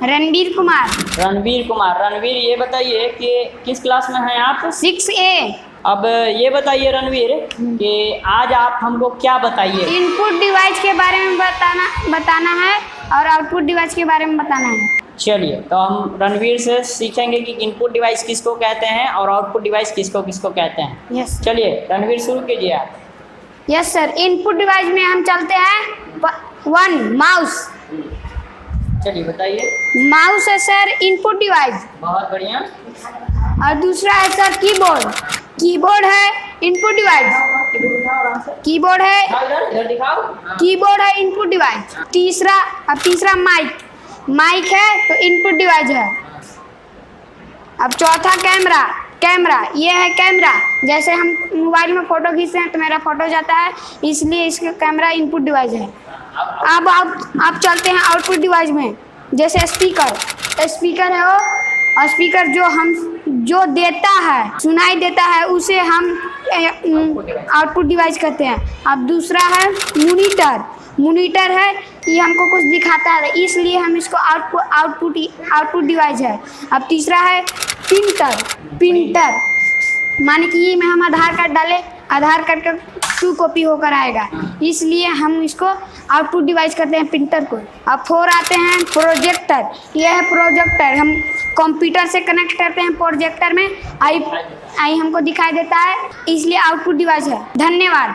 रणवीर कुमार। रणवीर कुमार। रणवीर, ये बताइए कि किस क्लास में हैं आप? 6A। अब ये बताइए रणवीर कि आज आप हमको क्या बताइए? इनपुट डिवाइस के बारे में बताना है और आउटपुट डिवाइस के बारे में बताना है। चलिए, तो हम रणवीर से सीखेंगे कि इनपुट डिवाइस किसको कहते हैं और आउटपुट डिवाइस किसको किसको कहते हैं। यस। चलिए रणवीर, शुरू कीजिए आप। यस सर, इनपुट डिवाइस में हम चलते हैं 1 माउस। चलिए बताइए। माउस है सर इनपुट डिवाइस। बहुत बढ़िया। और दूसरा है सर कीबोर्ड। कीबोर्ड है इनपुट डिवाइस। कीबोर्ड है इधर दिखाओ। कीबोर्ड है इनपुट डिवाइस। तीसरा माइक है तो इनपुट डिवाइस है। अब चौथा कैमरा ये है कैमरा। जैसे हम मोबाइल में फ़ोटो खींचते हैं तो मेरा फ़ोटो जाता है, इसलिए इसका कैमरा इनपुट डिवाइस है। अब आप चलते हैं आउटपुट डिवाइस में। जैसे स्पीकर है वो, और स्पीकर जो देता है, सुनाई देता है, उसे हम आउटपुट डिवाइस कहते हैं। अब दूसरा है मॉनिटर है, ये हमको कुछ दिखाता है, इसलिए हम इसको आउटपुट डिवाइस है। अब तीसरा है प्रिंटर, माने कि ये में हम आधार कार्ड डालें, आधार कार्ड का 2 कॉपी होकर आएगा, इसलिए हम इसको आउटपुट डिवाइस करते हैं प्रिंटर को। अब 4 आते हैं प्रोजेक्टर। यह है प्रोजेक्टर, हम कंप्यूटर से कनेक्ट करते हैं प्रोजेक्टर में, आई हमको दिखाई देता है, इसलिए आउटपुट डिवाइस है। धन्यवाद।